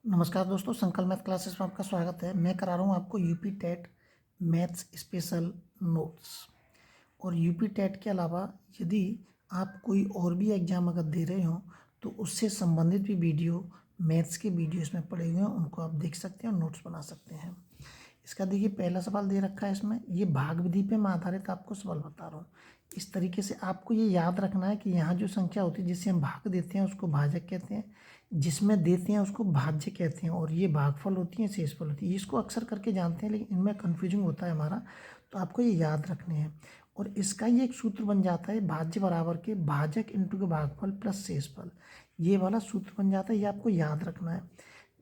नमस्कार दोस्तों, संकल्प मैथ क्लासेस में आपका स्वागत है। मैं करा रहा हूँ आपको UP TET maths special notes. और यूपी टेट के अलावा यदि आप कोई और भी एग्ज़ाम अगर दे रहे हो तो उससे संबंधित भी वीडियो, मैथ्स के वीडियो इसमें पड़े हुए हैं, उनको आप देख सकते हैं और नोट्स बना सकते हैं। इसका देखिए पहला सवाल दे रखा है इसमें, ये भाग विधि पे मैं आधारित आपको सवाल बता रहा हूँ। इस तरीके से आपको ये याद रखना है कि यहाँ जो संख्या होती है जिसे हम भाग देते हैं उसको भाजक कहते हैं, जिसमें देते हैं उसको भाज्य कहते हैं, और ये भागफल होती है, शेषफल होती है। इसको अक्सर करके जानते हैं लेकिन इनमें कन्फ्यूजिंग होता है हमारा, तो आपको ये याद रखने हैं। और इसका ये एक सूत्र बन जाता है, भाज्य बराबर के भाजक इंटू के भागफल प्लस शेषफल। ये वाला सूत्र बन जाता है, ये आपको याद रखना है।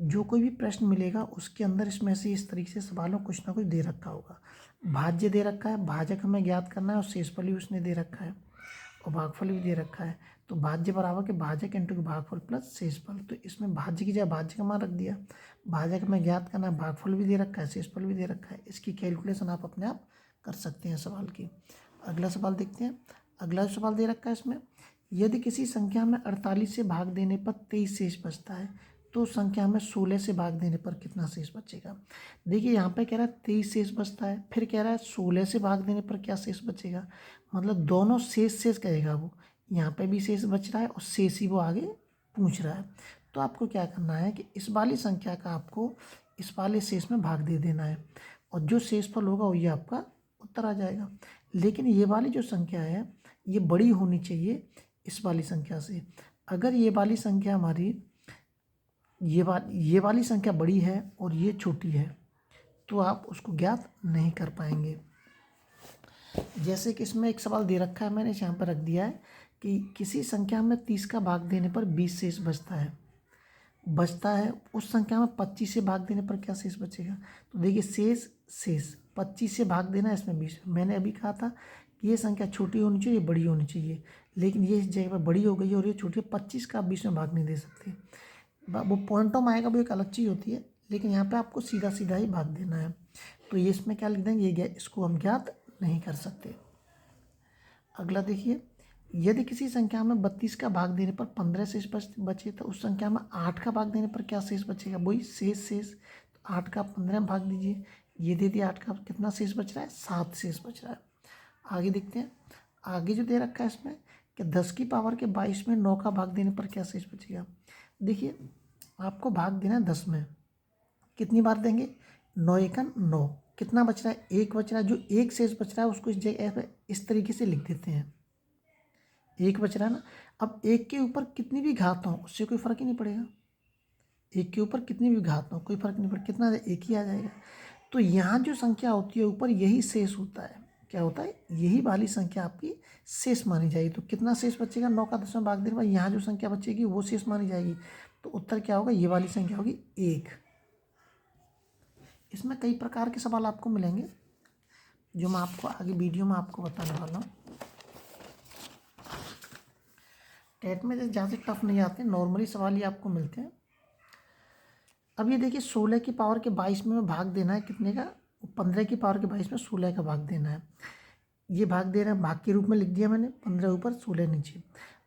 जो कोई भी प्रश्न मिलेगा उसके अंदर इसमें से इस तरीके से सवालों कुछ ना कुछ दे रखा होगा। भाज्य दे रखा है, भाजक हमें ज्ञात करना है, और शेषफल भी उसने दे रखा है और भागफल भी दे रखा है। तो भाज्य बराबर के भाजक इंटू के भागफल प्लस शेषफल। तो इसमें भाज्य की जगह भाज्य का मान रख दिया, भाजक में ज्ञात करना है, भागफल भी दे रखा है, शेषफल भी दे रखा है। इसकी कैलकुलेशन आप अपने आप कर सकते हैं सवाल की। अगला सवाल देखते हैं। अगला जो सवाल दे रखा है इसमें, यदि किसी संख्या में 48 से भाग देने पर 23 शेष बचता है तो संख्या में 16 से भाग देने पर कितना शेष बचेगा। देखिए यहाँ पे कह रहा है 23 शेष बचता है, फिर कह रहा है 16 से भाग देने पर क्या शेष बचेगा। मतलब दोनों शेष शेष कहेगा वो, यहाँ पे भी शेष बच रहा है और शेष ही वो आगे पूछ रहा है। तो आपको क्या करना है कि इस वाली संख्या का आपको इस वाले शेष में भाग दे देना है, और जो शेषफल होगा वो ये आपका उत्तर आ जाएगा। लेकिन ये वाली जो संख्या है ये बड़ी होनी चाहिए इस वाली संख्या से। अगर ये वाली संख्या हमारी ये वाली संख्या बड़ी है और ये छोटी है तो आप उसको ज्ञात नहीं कर पाएंगे। जैसे कि इसमें एक सवाल दे रखा है, मैंने यहाँ पर रख दिया है कि किसी संख्या में 30 का भाग देने पर 20 शेष बचता है उस संख्या में 25 से भाग देने पर क्या शेष बचेगा। तो देखिए शेष 25 से भाग देना है, इसमें 20। मैंने अभी कहा था कि ये संख्या छोटी होनी चाहिए, बड़ी होनी चाहिए, लेकिन ये इस जगह पर बड़ी हो गई है और ये छोटी है। 25 का आप 20 में भाग नहीं दे सकते, वो पॉइंटों में आएगा, वो एक अलग चीज़ होती है, लेकिन यहाँ पे आपको सीधा सीधा ही भाग देना है। तो ये इसमें क्या लिख देंगे, ये इसको हम ज्ञात नहीं कर सकते। अगला देखिए, यदि किसी संख्या में 32 का भाग देने पर 15 शेष बचे तो उस संख्या में 8 का भाग देने पर क्या शेष बचेगा। वही शेष तो 8 का 15 में भाग दीजिए, ये दे दिया 8 का कितना शेष बच रहा है, 7 शेष बच रहा है। आगे देखते हैं, आगे जो दे रखा है इसमें कि 10 की पावर के 22 में 9 का भाग देने पर क्या शेष बचेगा। देखिए आपको भाग देना है 10 में, कितनी बार देंगे, 9 एकन 9, कितना बच रहा है, एक बच रहा है। जो एक शेष बच रहा है उसको इस जगह पे इस तरीके से लिख देते हैं, एक बच रहा है ना। अब एक के ऊपर कितनी भी घात हो उससे कोई फर्क ही नहीं पड़ेगा, एक के ऊपर कितनी भी घात हो कोई फर्क नहीं पड़ेगा, कितना एक ही आ जाएगा। तो यहाँ जो संख्या होती है ऊपर यही शेष होता है, क्या होता है, यही वाली संख्या आपकी शेष मानी जाएगी। तो कितना शेष बचेगा, 9 का 10 में भाग देने पर यहाँ जो संख्या बचेगी वो शेष मानी जाएगी। तो उत्तर क्या होगा, ये वाली संख्या होगी 1। इसमें कई प्रकार के सवाल आपको मिलेंगे जो मैं आपको आगे वीडियो में आपको बताने वाला हूँ। टेट में ज़्यादा टफ नहीं आते, नॉर्मली सवाल ही आपको मिलते हैं। अब ये देखिए 16 की पावर के 22 में भाग देना है कितने का, 15 की पावर के 22 में 16 का भाग देना है। ये भाग दे रहे हैं, भाग के रूप में लिख दिया मैंने, 15 ऊपर 16 नीचे।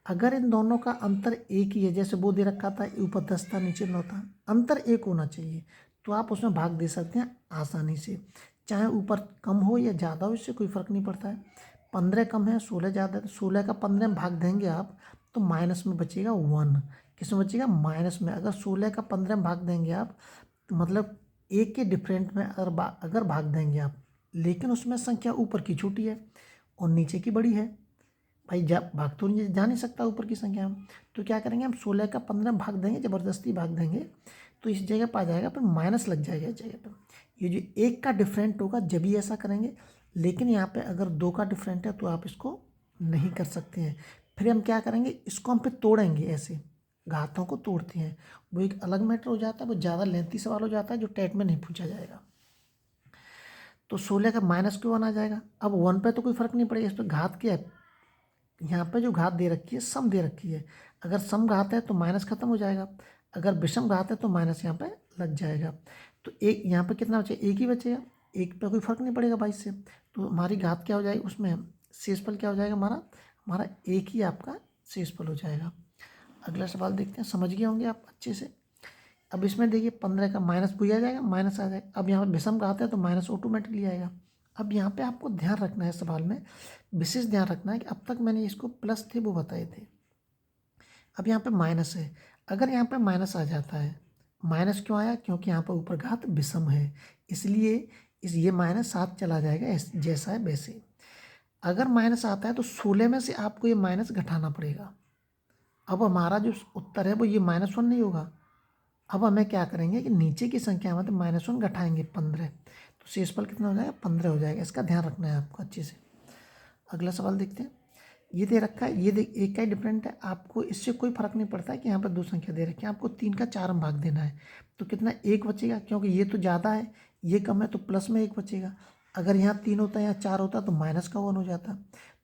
अगर इन दोनों का अंतर एक ही है, जैसे वो दे रखा था ऊपर 10 था नीचे 9 था, अंतर एक होना चाहिए, तो आप उसमें भाग दे सकते हैं आसानी से। चाहे ऊपर कम हो या ज़्यादा हो, इससे कोई फ़र्क नहीं पड़ता है। 15 कम है, 16 ज़्यादा है, तो 16 का 15 में भाग देंगे आप तो माइनस में बचेगा 1। किस में बचेगा, माइनस में। अगर 16 का 15 में भाग देंगे आप तो मतलब एक के डिफरेंट में अगर भाग देंगे आप, लेकिन उसमें संख्या ऊपर की छोटी है और नीचे की बड़ी है, भाई भाग तो नहीं जा नहीं सकता ऊपर की संख्या में। तो क्या करेंगे हम, 16 का 15 में भाग देंगे, ज़बरदस्ती भाग देंगे तो इस जगह पर आ जाएगा, फिर माइनस लग जाएगा इस जगह पर। ये जो एक का डिफरेंट होगा जब भी ऐसा करेंगे, लेकिन यहाँ पे अगर 2 का डिफरेंट है तो आप इसको नहीं कर सकते हैं। फिर हम क्या करेंगे, इसको हम फिर तोड़ेंगे, ऐसे घातों को तोड़ते हैं, वो एक अलग मैटर हो जाता है, वो ज़्यादा लेंथी सवाल हो जाता है जो टेट में नहीं पूछा जाएगा। तो 16 का माइनस क्यों 1 आ जाएगा। अब 1 पे तो कोई फर्क नहीं पड़ेगा, इस पर घात क्या है, यहाँ पे जो घात दे रखी है सम दे रखी है। अगर सम घात है तो माइनस खत्म हो जाएगा, अगर विषम घात है तो माइनस यहाँ पे लग जाएगा। तो एक यहाँ पे कितना बचेगा, एक ही बचेगा, एक पे कोई फर्क नहीं पड़ेगा 22 से। तो हमारी घात क्या हो जाएगी, उसमें शेषफल क्या हो जाएगा, हमारा एक ही आपका शेषफल हो जाएगा। अगला सवाल देखते हैं, समझ गए होंगे आप अच्छे से अब इसमें देखिए 15 का माइनस भी आ जाएगा, माइनस आ जाएगा। अब यहाँ पर विषम घात है तो माइनस ऑटोमेटिकली आएगा। अब यहाँ पे आपको ध्यान रखना है, सवाल में विशेष ध्यान रखना है कि अब तक मैंने इसको प्लस थे वो बताए थे, अब यहाँ पे माइनस है। अगर यहाँ पे माइनस आ जाता है, माइनस क्यों आया, क्योंकि यहाँ पर ऊपर घात विषम है, इसलिए ये माइनस 7 चला जाएगा, जैसा है वैसे। अगर माइनस आता है तो 16 में से आपको ये माइनस घटाना पड़ेगा। अब हमारा जो उत्तर है वो ये -1 नहीं होगा। अब हमें क्या करेंगे कि नीचे की संख्या में तो -1 घटाएंगे 15, तो शेषफल कितना हो जाएगा, 15 हो जाएगा। इसका ध्यान रखना है आपको अच्छे से। अगला सवाल देखते हैं। ये दे रखा है, ये एक का ही डिफरेंट है, आपको इससे कोई फर्क नहीं पड़ता है कि यहाँ पर 2 संख्या दे रखी है। आपको 3 का 4 में भाग देना है, तो कितना 1 बचेगा, क्योंकि ये तो ज़्यादा है ये कम है, तो प्लस में 1 बचेगा। अगर यहाँ 3 होता है, यहाँ 4 होता तो माइनस का 1 हो जाता,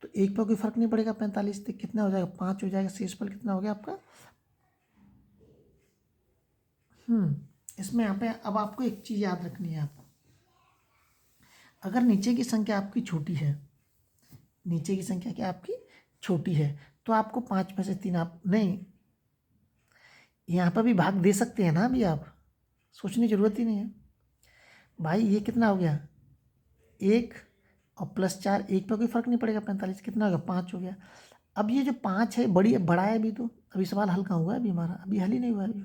तो 1 पर कोई फर्क नहीं पड़ेगा। 45 से कितना हो जाएगा, 5 हो जाएगा। शेषफल कितना हो गया आपका। इसमें यहाँ पे अब आपको एक चीज़ याद रखनी है। आप अगर नीचे की संख्या आपकी छोटी है, नीचे की संख्या क्या आपकी छोटी है, तो आपको 5 में से 3 आप नहीं, यहाँ पर भी भाग दे सकते हैं ना, अभी आप सोचने की जरूरत ही नहीं है भाई। ये कितना हो गया 1 और +4, 1 पर कोई फर्क नहीं पड़ेगा। 45 कितना हो गया, 5 हो गया। अब ये जो 5 है बड़ा है अभी, तो अभी सवाल हल कहाँ हुआ है अभी हमारा, अभी हल ही नहीं हुआ है अभी,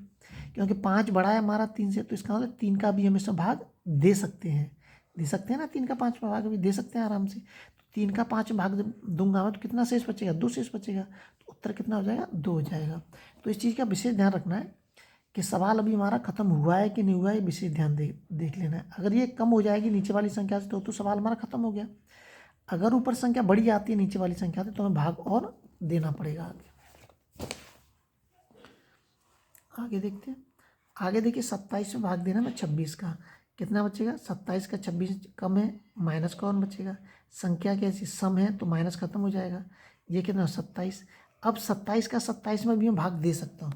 क्योंकि 5 बड़ा है हमारा 3 से, तो इसका मतलब 3 का भी हम इसमें भाग दे सकते हैं, ना 3 का 5 में भाग भी दे सकते हैं आराम से। तो 3 का 5 में भाग दूंगा मैं, तो कितना शेष बचेगा, 2 शेष बचेगा, तो उत्तर कितना हो जाएगा, 2 हो जाएगा। तो इस चीज़ का विशेष ध्यान रखना है कि सवाल अभी हमारा खत्म हुआ है कि नहीं हुआ है, विशेष ध्यान देख लेना है। अगर ये कम हो जाएगी नीचे वाली संख्या से तो सवाल हमारा खत्म हो गया। अगर ऊपर संख्या बड़ी आती है नीचे वाली संख्या से, तो हमें भाग और देना पड़ेगा आगे। आगे देखते हैं। आगे देखिए 27 में भाग देना में 26 का कितना बचेगा, 27 का 26 कम है, माइनस का 1 बचेगा। संख्या कैसी सम है तो माइनस खत्म हो जाएगा। ये कितना 27। अब 27 का 27 में भी मैं भाग दे सकता हूँ,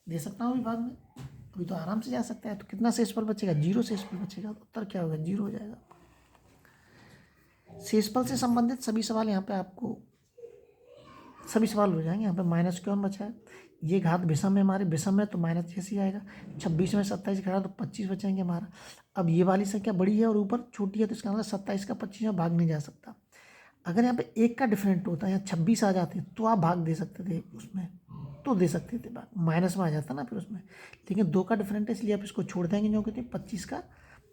अभी भाग में, अभी तो आराम से जा सकता है। तो कितना शेषफल बचेगा, 0 शेषफल बचेगा। तो उत्तर क्या होगा, 0 हो जाएगा। शेषफल से संबंधित सभी सवाल यहाँ पे आपको सभी सवाल हो जाएंगे। यहाँ पे माइनस क्यों बचा है, ये घात विषम है हमारे, विषम है तो माइनस जैसे ही आएगा। 26 में 27 घटा तो 25 बचेंगे हमारा। अब ये वाली संख्या बड़ी है और ऊपर छोटी है, तो इसका मतलब 27 का 25 में भाग नहीं जा सकता। अगर यहाँ पे 1 का डिफरेंट होता है, यहाँ 26 आ जाते तो आप भाग दे सकते थे उसमें, तो दे सकते थे भाग, माइनस में आ जाता ना फिर उसमें। लेकिन 2 का डिफरेंट है, इसलिए आप इसको छोड़ देंगे, जो कहते हैं 25 का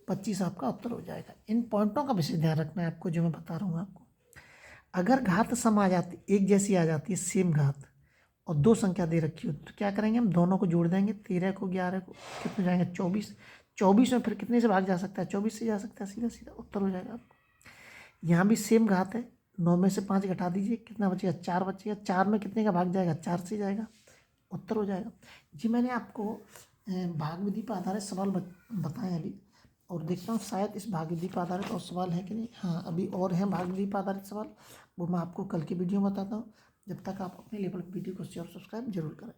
25 आपका उत्तर हो जाएगा। इन पॉइंटों का विशेष ध्यान रखना है आपको, जो मैं बता रहा हूँ आपको। अगर घात सम आ जाती, एक जैसी आ जाती है, सेम घात, और 2 संख्या दे रखी हो, तो क्या करेंगे, हम दोनों को जोड़ देंगे। 13 को 11 को कितने जाएंगे, 24। 24 में फिर कितने से भाग जा सकता है, 24 से जा सकता है, सीधा सीधा उत्तर हो जाएगा आपको। यहाँ भी सेम घात है, 9 में से 5 घटा दीजिए, कितना बचेगा, 4 बचेगा। 4 में कितने का भाग जाएगा, 4 से जाएगा, उत्तर हो जाएगा। जी मैंने आपको भाग विधि पर आधारित सवाल बताए अभी, और देखता हूँ शायद इस भाग विधि पर आधारित और सवाल है कि नहीं। हाँ, अभी और हैं भाग विधि पर आधारित सवाल, वो मैं आपको कल की वीडियो में बताता हूँ। जब तक आप अपने लेवल वीडियो को शेयर सब्सक्राइब जरूर करें।